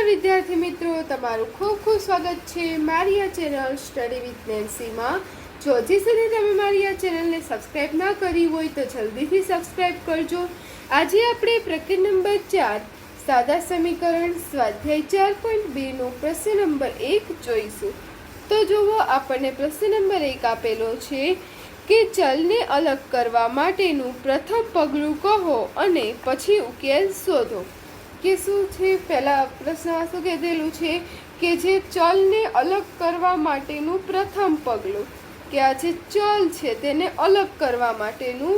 વિદ્યાર્થી મિત્રો, તમારું ખૂબ ખૂબ સ્વાગત છે મારી આ ચેનલ સ્ટડી વિથ નેન્સીમાં। જો હજી સુધી તમે મારી આ ચેનલને સબસ્ક્રાઇબ ના કરી હોય તો જલ્દીથી સબસ્ક્રાઇબ કરજો। આજે આપણે પ્રકરણ નંબર 4 સાદા સમીકરણ સ્વાધ્યાય 4.2 નો પ્રશ્ન નંબર 1 જોઈશું। તો જુઓ, આપણને પ્રશ્ન નંબર 1 આપેલો છે કે ચલને અલગ કરવા માટેનું પ્રથમ પગલું કહો અને પછી ઉકેલ શોધો। કે શું છે, પહેલા પ્રશ્નમાં શું કહેલું છે કે જે ચલને અલગ કરવા માટેનું પ્રથમ પગલું, કે આ જે ચલ છે તેને અલગ કરવા માટેનું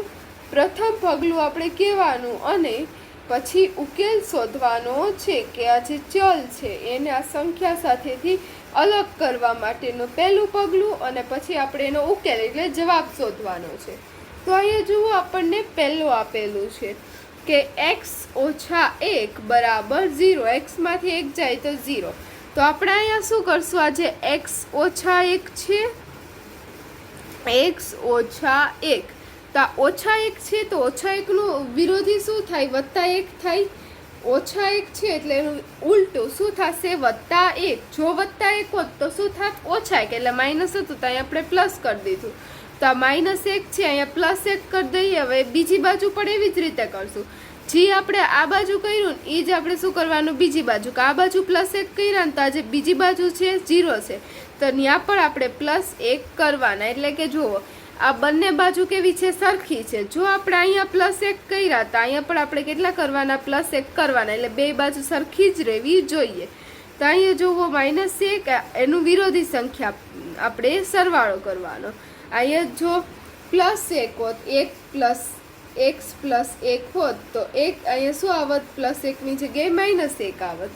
પ્રથમ પગલું આપણે કહેવાનું અને પછી ઉકેલ શોધવાનો છે કે આ જે ચલ છે એને આ સંખ્યા સાથેથી અલગ કરવા માટેનું પહેલું પગલું અને પછી આપણે એનો ઉકેલ એટલે જવાબ શોધવાનો છે। તો અહીંયા જુઓ, આપણને પહેલું આપેલું છે કે x ઓછા 1 બરાબર 0। x માંથી 1 જાય તો 0। તો આપણે અહીંયા શું કરશું, આ જે x ઓછા 1 છે, x ઓછા 1, તો આ ઓછા 1 છે તો ઓછા 1 નું વિરોધી શું થાય, વત્તા 1 થાય। ઓછા 1 છે એટલે એનું ઉલટું શું થશે, વત્તા 1। જો વત્તા 1 હોત તો શું થાત, ઓછા 1 એટલે માઇનસ હતું તો અહીંયા આપણે પ્લસ કરી દીધું। તો આ -1 છે, અહીંયા +1 કરી દઈએ। હવે બીજી બાજુ પણ એવી જ રીતે કરશું। જે આપણે આ બાજુ કર્યું ને એ જ આપણે શું કરવાનું બીજી બાજુ, કે આ બાજુ +1 કર્યા ને તો આ જે બીજી બાજુ છે 0 છે તો ત્યાં પણ આપણે +1 કરવાના। એટલે કે જુઓ, આ બંને બાજુ કેવી છે, સરખી છે। જો આપણે અહીંયા +1 કર્યા તો અહીંયા પણ આપણે કેટલા કરવાના, +1 કરવાના। એટલે બે બાજુ સરખી જ રહેવી જોઈએ। તો અહીંયા જુઓ, -1 એનું વિરોધી સંખ્યા આપણે સરવાળો કરવાનો। અહીંયા જો +1 હોત, 1 + x + 1 હોત તો 1 અહીંયા શું આવત, +1 ની જગ્યાએ -1 આવત।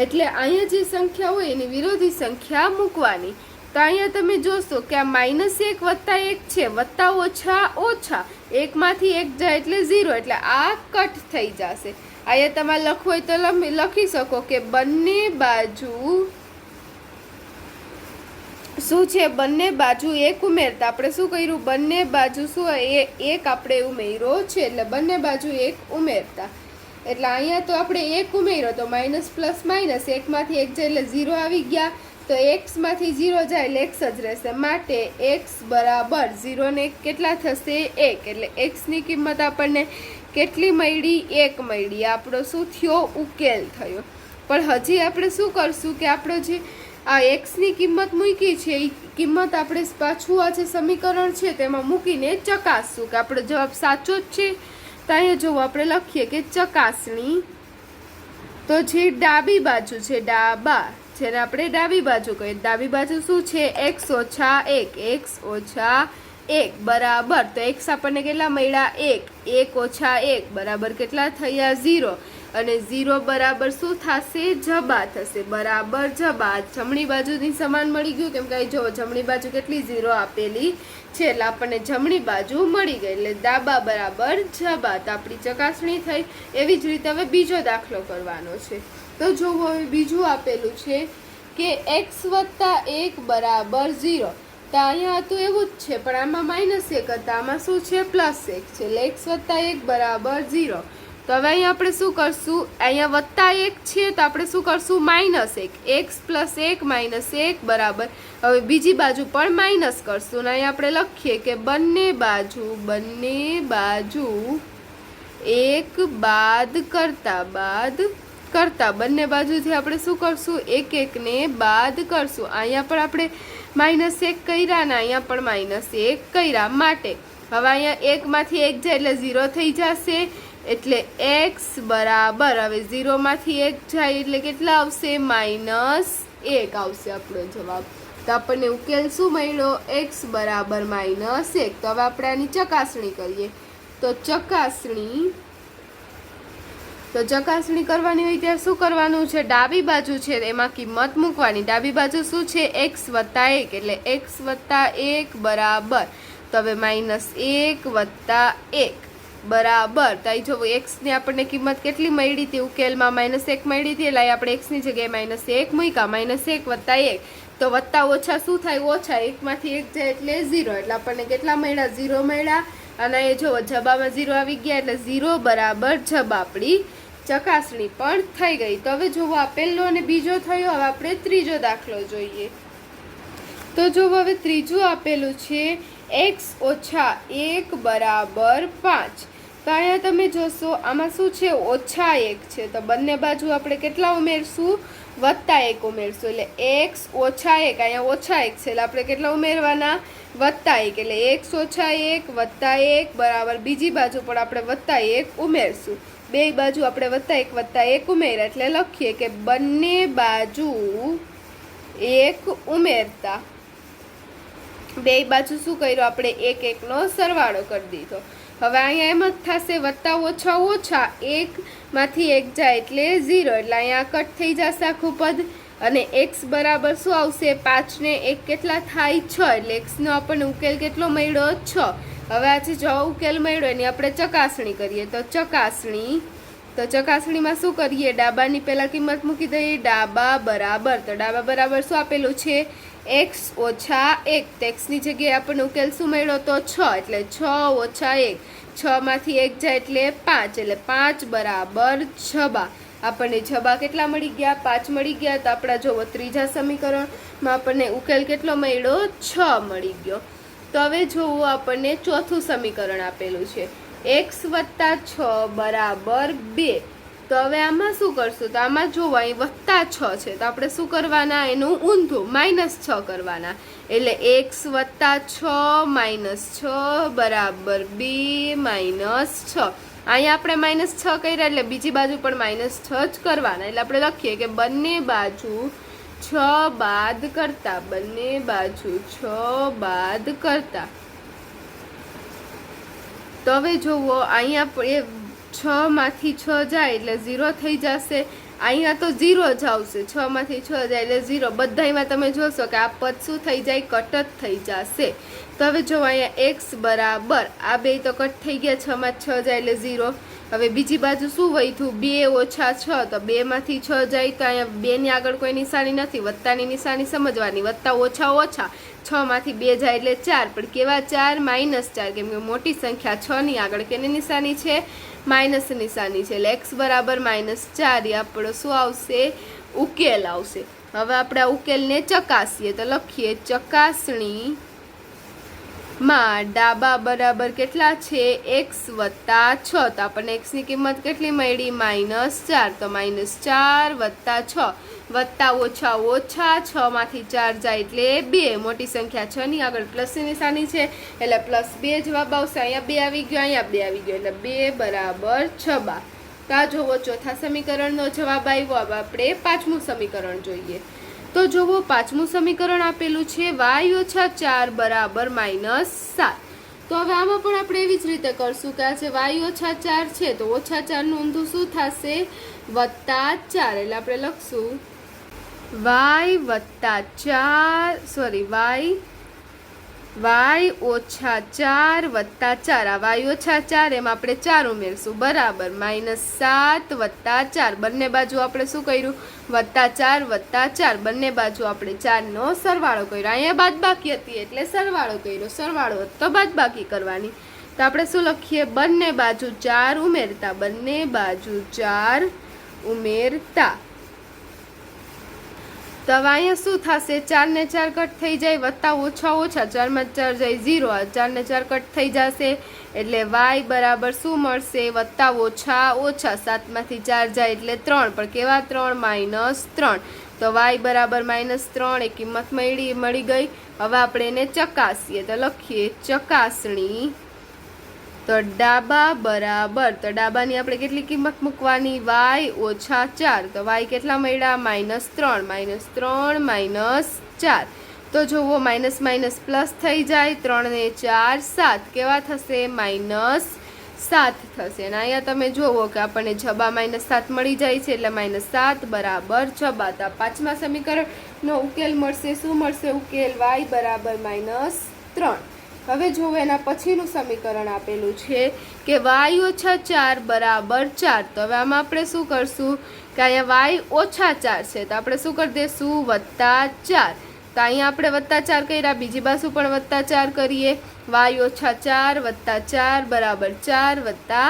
એટલે અહીંયા જે સંખ્યા હોય એની વિરોધી સંખ્યા મૂકવાની। તો અહીંયા તમે જોશો કે આ -1 વત્તા 1 છે, વત્તા ઓછા ઓછા 1 માંથી 1 જાય એટલે 0, એટલે આ કટ થઈ જશે। અહીંયા તમારે લખવું હોય તો લખી શકો કે બંને બાજુ શું છે, બંને બાજુ 1 ઉમેરતા આપણે શું કર્યું, બંને બાજુ શું 1 આપણે ઉમેર્યો છે એટલે બંને બાજુ 1 ઉમેરતા। એટલે અહીંયા તો આપણે 1 ઉમેર્યો તો માઇનસ પ્લસ માઇનસ 1 માંથી 1 જાય એટલે 0 આવી ગયા। તો x માંથી 0 જાય એટલે x જ રહેશે, માટે x બરાબર 0 ને કેટલા થશે, 1। એટલે x ની કિંમત આપણને કેટલી મળી, 1 મળી। આપણો શું થયો, ઉકેલ થયો। પણ હજી આપણે શું કરશું કે આપણો જે આ x ની કિંમત મૂકી છે એ કિંમત આપણે પાછું આ જે સમીકરણ છે તેમાં મૂકીને ચકાસશું કે આપણો જવાબ સાચો જ છે। તો અહીંયા જો આપણે લખીએ કે ચકાસણી, તો જે ડાબી બાજુ છે, ડાબા જેને આપણે ડાબી બાજુ કહીએ, ડાબી બાજુ શું છે, x ઓછા 1, x ઓછા 1 બરાબર, તો x આપણને કેટલા મળ્યા, 1, 1 ઓછા 1 બરાબર કેટલા થયા, 0। અને 0 બરાબર શું થશે, જબા થશે, બરાબર જબા। જમણી બાજુની સમાન મળી ગયું, કેમ કે જો જમણી બાજુ કેટલી 0 આપેલી છે એટલે આપણને જમણી બાજુ મળી ગઈ। એટલે ડાબા બરાબર જબા, તો આપણી ચકાસણી થઈ। એવી જ રીતે હવે બીજો દાખલો કરવાનો છે। તો જો હવે બીજું આપેલું છે કે x વત્તા 1 બરાબર 0। તો અહીંયા હતું એવું જ છે, પણ આમાં -1 હતા, આમાં શું છે, +1 છે, એટલે x વત્તા 1 બરાબર 0। તો હવે અહીંયા આપણે શું કરશું, અહીંયા વત્તા 1 છે તો આપણે શું કરશું, -1, x + 1 -1 બરાબર। હવે બીજી બાજુ પણ માઇનસ કરશું અને અહીંયા આપણે લખીએ કે બંને બાજુ 1 બાદ કરતા બંને બાજુથી આપણે શું કરશું, 1 ને બાદ કરશું। અહીંયા પણ આપણે -1 કર્યા ને અહીંયા પણ -1 કર્યા, માટે હવે અહીંયા 1 માંથી 1 જાય એટલે 0 થઈ જશે। એટલે x બરાબર, હવે 0 માંથી 1 જાય એટલે કેટલા આવશે, -1 આવશે આપણો જવાબ। તો આપણને ઉકેલ શું મળ્યો, x બરાબર -1। તો હવે આપણે આની ચકાસણી કરીએ। તો ચકાસણી કરવાની હોય ત્યારે શું કરવાનું છે, ડાબી બાજુ છે એમાં કિંમત મૂકવાની। ડાબી બાજુ શું છે, x વત્તા 1, એટલે x વત્તા 1 બરાબર, તો હવે -1 વત્તા 1 બરાબર। તો અહીં જો x ની આપણને કિંમત કેટલી મળી હતી, ઉકેલમાં -1 મળી હતી, એટલે આપણે x ની જગ્યાએ -1 મૂક્યા। -1 વત્તા 1 તો વત્તા ઓછા શું થાય, ઓછા 1 માંથી 1 જાય એટલે 0, એટલે આપણને કેટલા મળ્યા, 0 મળ્યા। અને એ જો જબામાં 0 આવી ગયા એટલે 0 બરાબર જબ આપણી ચકાસણી પણ થઈ ગઈ। તો હવે જોવો આ પહેલો અને બીજો થયો। હવે આપણે ત્રીજો દાખલો જોઈએ। તો જો હવે ત્રીજું આપેલું છે x ઓછા 1 બરાબર 5। તો અહીંયા તમે જોશો આમાં શું છે ઓછા 1 છે, તો બંને બાજુ આપણે કેટલા ઉમેરશું વત્તા 1 ઉમેરશું, એટલે x ઓછા 1 અહીંયા ઓછા 1 છે એટલે આપણે કેટલા ઉમેરવાના વત્તા 1, એટલે x ઓછા 1 વત્તા 1 બરાબર બીજી બાજુ પણ આપણે વત્તા 1 ઉમેરશું। બે બાજુ આપણે વત્તા 1 ઉમેર્યા એટલે લખીએ કે બંને બાજુ 1 ઉમેરતા બે બાજુ શું કર્યું આપણે 1 1 નો સરવાળો કરી દીધો। હવે અહીંયા એમ જ થશે વત્તા ઓછા ઓછા 1 માંથી 1 જાય એટલે 0, એટલે અહીંયા કટ થઈ જશે આખું પદ અને x બરાબર શું આવશે 5 ને 1 કેટલા થાય 6, એટલે x નો આપણને ઉકેલ કેટલો મળ્યો 6। હવે આજે જો ઉકેલ મળ્યો એની આપણે ચકાસણી કરીએ। તો ચકાસણીમાં શું કરીએ ડાબાની પહેલા કિંમત મૂકી દઈએ, ડાબા બરાબર, તો ડાબા બરાબર શું આપેલું છે x ઓછા 1, તો x ની જગ્યાએ આપણને ઉકેલ શું મળ્યો તો 6, એટલે 6 ઓછા 1, 6 માંથી 1 જાય એટલે 5, એટલે 5 બરાબર છબા। આપણને છબા કેટલા મળી ગયા 5 મળી ગયા। તો આપણા જોવો ત્રીજા સમીકરણમાં આપણને ઉકેલ કેટલો મળ્યો 6 મળી ગયો। તો હવે જોવો આપણને ચોથું સમીકરણ આપેલું છે x વત્તા 6 બરાબર 2। તો હવે આમાં શું કરશું, તો આમાં જોવો અહીં વત્તા 6 છે તો આપણે શું કરવાના એનું ઊંધું -6 કરવાના, એટલે x વત્તા 6 -6 બરાબર 2 -6। અહીંયા આપણે -6 કર્યા એટલે બીજી બાજુ પણ -6 જ કરવાના, એટલે આપણે લખીએ કે બંને બાજુ 6 બાદ કરતા, બંને બાજુ 6 બાદ કરતા। તો હવે જોવો અહીંયા 6 માંથી 6 જાય એટલે 0 થઈ જશે, અહીંયા તો 0 જ આવશે, 6 માંથી 6 જાય એટલે 0, બધામાં તમે જોશો કે આ પદ શું થઈ જાય કટ જ થઈ જશે। તો હવે જો અહીંયા x બરાબર આ બે તો કટ થઈ ગયા, 6 માં 6 જાય એટલે 0। હવે બીજી બાજુ શું વધ્યું 2 ઓછા 6, તો 2 માંથી 6 જાય તો અહીંયા 2 ની આગળ કોઈ નિશાની નથી, વત્તાની નિશાની સમજવાની, વત્તા ઓછા ઓછા 6 માંથી 2 જાય એટલે 4, પણ કેવા 4 -4, કેમ કે મોટી સંખ્યા 6 ની આગળ કેની નિશાની છે માઇનસ નિશાની છે, એટલે x બરાબર -4 એ આપણો શું આવશે ઉકેલ આવશે। હવે આપણે આ ઉકેલને ચકાસીએ તો લખીએ ચકાસણી માં ડાબા બરાબર કેટલા છે x વત્તા 6, તો આપણને x ની કિંમત કેટલી મળી -4, તો -4 વત્તા 6 વત્તા ઓછા ઓછા 6 માંથી 4 જાય એટલે 2, મોટી સંખ્યા 6 ની આગળ પ્લસની નિશાની છે એટલે +2 જવાબ આવશે। અહીંયા 2 આવી ગયો, અહીંયા 2 આવી ગયો, એટલે 2 બરાબર છબા। તો આ જોવો ચોથા સમીકરણનો જવાબ આવ્યો। હવે આપણે પાંચમું સમીકરણ જોઈએ। તો જોવો પાંચમું સમીકરણ આપેલું છે y ઓછા 4 બરાબર -7। તો હવે આમાં પણ આપણે એવી જ રીતે કરશું કે આ જે y ઓછા 4 છે તો ઓછા 4 નું ઊંધું શું થશે વત્તા 4, એટલે આપણે લખશું y વત્તા 4 સોરી y ઓછા 4 વત્તા 4, આ y ઓછા 4 એમાં આપણે 4 ઉમેરશું બરાબર -7 વત્તા 4, બંને બાજુ આપણે શું કર્યું વત્તા 4 વત્તા 4, બંને બાજુ આપણે 4 નો સરવાળો કર્યો। અહીંયા બાદબાકી હતી એટલે સરવાળો કર્યો, સરવાળો તો બાદબાકી કરવાની। તો આપણે શું લખીએ બંને બાજુ 4 ઉમેરતા, બંને બાજુ 4 ઉમેરતા। તો હવે અહીંયા શું થશે 4 ને 4 કટ થઈ જાય, વત્તા ઓછા ઓછા 4 માં 4 જાય 0, 4 ને 4 કટ થઈ જશે એટલે y બરાબર શું મળશે વત્તા ઓછા ઓછા 7 માંથી 4 જાય એટલે 3, પણ કેવા 3 -3, તો y બરાબર -3 એ કિંમત મળી ગઈ। હવે આપણે એને ચકાસીએ તો લખીએ ચકાસણી તો ડાબા બરાબર, તો ડાબાની આપણે કેટલી કિંમત મૂકવાની y ઓછા 4, તો y કેટલા મળ્યા -3 -4, તો જુઓ માઇનસ માઇનસ પ્લસ થઈ જાય, 3 ને 4 7, કેવા થશે -7 થશે। અને અહીંયા તમે જુઓ કે આપણને જબા -7 મળી જાય છે એટલે -7 બરાબર જબા। તો પાંચમા સમીકરણનો ઉકેલ મળશે, શું મળશે ઉકેલ y બરાબર -3। હવે જુઓ એના પછીનું સમીકરણ આપેલું છે કે y ઓછા 4 બરાબર 4, તો હવે આમાં આપણે શું કરશું કે અહીંયા y ઓછા 4 છે તો આપણે શું કરી દઈશું વત્તા 4, તો અહીંયા આપણે વત્તા 4 કર્યા, બીજી બાજુ પણ વત્તા 4 કરીએ, y ઓછા 4 વત્તા 4 બરાબર 4 વત્તા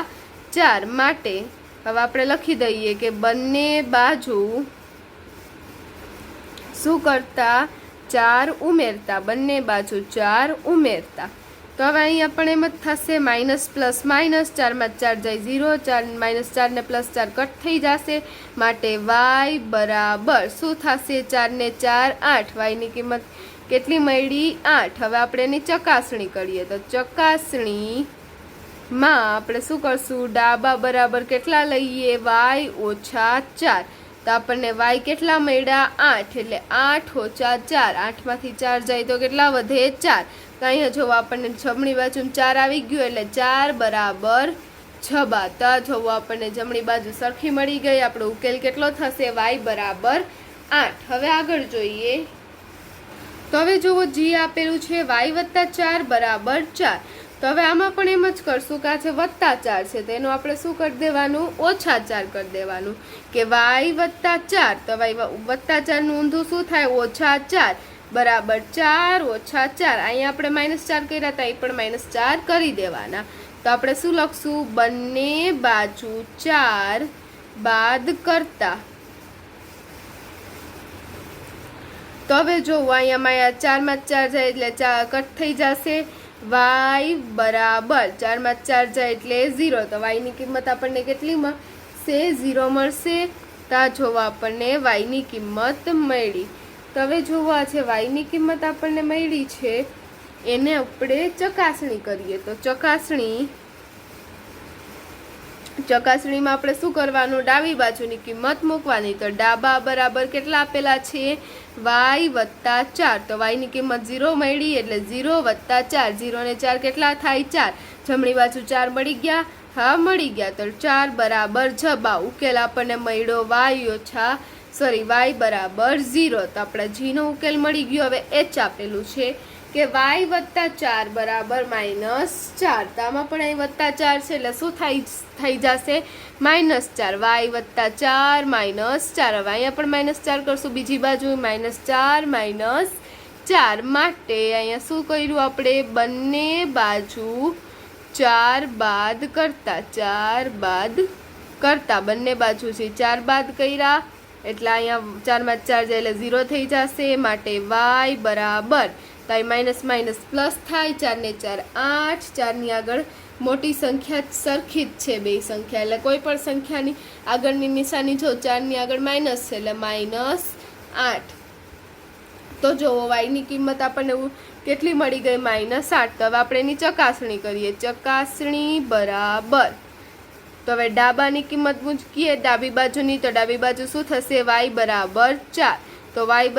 4, માટે હવે આપણે લખી દઈએ કે બંને બાજુ શું કરતા 4 ઉમેરતા, બંને બાજુ 4 ઉમેરતા. તો હવે અહીંયા પણ એમ જ થશે, માઇનસ પ્લસ માઇનસ, 4 માં 4 જાય 0, 4 -4 ને +4 કટ થઈ જશે, માટે y બરાબર શું થશે, 4 ને 4 8, વાયની કિંમત કેટલી મળી 8. હવે આપણે એની ચકાસણી કરીએ તો ચકાસણીમાં આપણે શું કરશું, ડાબા બરાબર કેટલા લઈએ, y ઓછા 4. તો આપણને y કેટલા મળ્યા 8, એટલે 8 ઓછા 4, 8 માંથી 4 જાય તો કેટલા વધે 4. તો અહીંયા જોવો આપણને જમણી બાજુ 4 આવી ગયું, એટલે 4 બરાબર 6. તો જોવો આપણને જમણી બાજુ સરખી મળી ગઈ. આપણો ઉકેલ કેટલો થશે, y બરાબર 8. હવે આગળ જોઈએ તો હવે જુઓ g આપેલું છે y + 4 બરાબર 4. તો હવે આમાં પણ એમ જ કરશું કે આ છે +4 છે, તો એનું આપણે શું કરી દેવાનું, ઓછા 4 કરી દેવાનું કે y + 4. તો y +4 નું ઊંધું શું થાય, ઓછા 4 બરાબર 4 ઓછા 4. અહીંયા આપણે -4 કર્યા હતા, એ પણ -4 કરી દેવાના. તો આપણે શું લખશું, બંને બાજુ 4 બાદ કરતા. તો હવે જો અહીંયા 4 માં 4 જાય એટલે 4 કટ થઈ જશે, y બરાબર 4 માં 4 જાય એટલે 0. તો y ની કિંમત આપણને કેટલી મળશે, 0 મળશે. તો જોવા આપણને y ની કિંમત મળી. તો હવે જોવો આ છે y ની કિંમત આપણને મળી છે, એને આપણે ચકાસણી કરીએ. તો ચકાસણીમાં આપણે શું કરવાનું, ડાબી બાજુની કિંમત મૂકવાની. તો ડાબા બરાબર કેટલા આપેલા છે, y + 4. તો y ની કિંમત 0 મળી, એટલે 0 + 4, 0 ને 4 કેટલા થાય 4. જમણી બાજુ 4 મળી ગયા, હા મળી ગયા. તો 4 બરાબર 6. ઉકેલ આપણને મળ્યો y બરાબર 0. તો આપણા g નો ઉકેલ મળી ગયો. હવે h આપેલું છે કે y + 4 બરાબર -4. તો આમાં પણ અહીં +4 છે, એટલે શું થઈ જશે, -4. y + 4 -4. હવે અહીંયા પણ -4 કરશું, બીજી બાજુ -4 -4. માટે અહીંયા શું કર્યું આપણે, બંને બાજુ 4 બાદ કરતા, બંને બાજુથી 4 બાદ કર્યા, એટલે અહીંયા 4 માં 4 જાય એટલે 0 થઈ જશે, માટે y બરાબર, તો માઇનસ પ્લસ થાય, 4 ને 4 8, 4 ની આગળ મોટી સંખ્યા સરખી જ છે, બે સંખ્યા, એટલે કોઈ પણ સંખ્યાની આગળની નિશાની જો 4 ની આગળ માઇનસ છે, એટલે -8. તો જોવો y ની કિંમત આપણને કેટલી મળી ગઈ, -8. તો હવે આપણે એની ચકાસણી કરીએ. ચકાસણી બરાબર, તો હવે ડાબાની કિંમત મૂકીએ, ડાબી બાજુની. તો ડાબી બાજુ શું થશે, y બરાબર 4. તો y +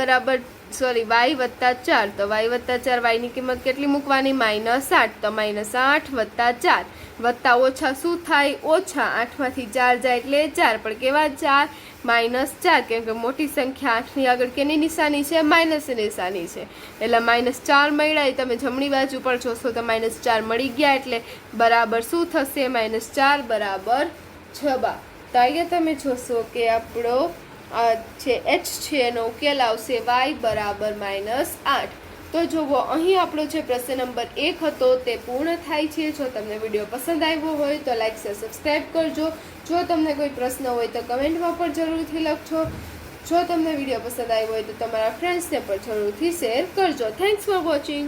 4. તો y + 4, y ની કિંમત કેટલી મૂકવાની, -8. તો -8 + 4 વત્તા ઓછા શું થાય, ઓછા. 8 માંથી 4 જાય એટલે 4, પણ કેવા 4, -4, કેમ કે મોટી સંખ્યા 8 ની આગળ કેની નિશાની છે, માઇનસ નિશાની છે, એટલે -4 મળ્યા. તમે જમણી બાજુ પર જોશો તો -4 મળી ગયા, એટલે બરાબર શું થશે, -4 બરાબર 6. તો અહીંયા તમે જોશો કે આપણો છે h છે એનો ઉકેલ આવશે y બરાબર -8. તો જુઓ અહીં આપણો જે પ્રશ્ન નંબર 1 હતો તે પૂર્ણ થાય છે. જો તમને વિડીયો પસંદ આવ્યો હોય તો લાઈક શેર સબસ્ક્રાઈબ કરજો. જો તમને કોઈ પ્રશ્ન હોય તો કમેન્ટમાં પણ જરૂરથી લખજો. જો તમને વિડીયો પસંદ આવ્યો હોય તો તમારા ફ્રેન્ડ્સને પણ જરૂરથી શેર કરજો. Thanks for watching.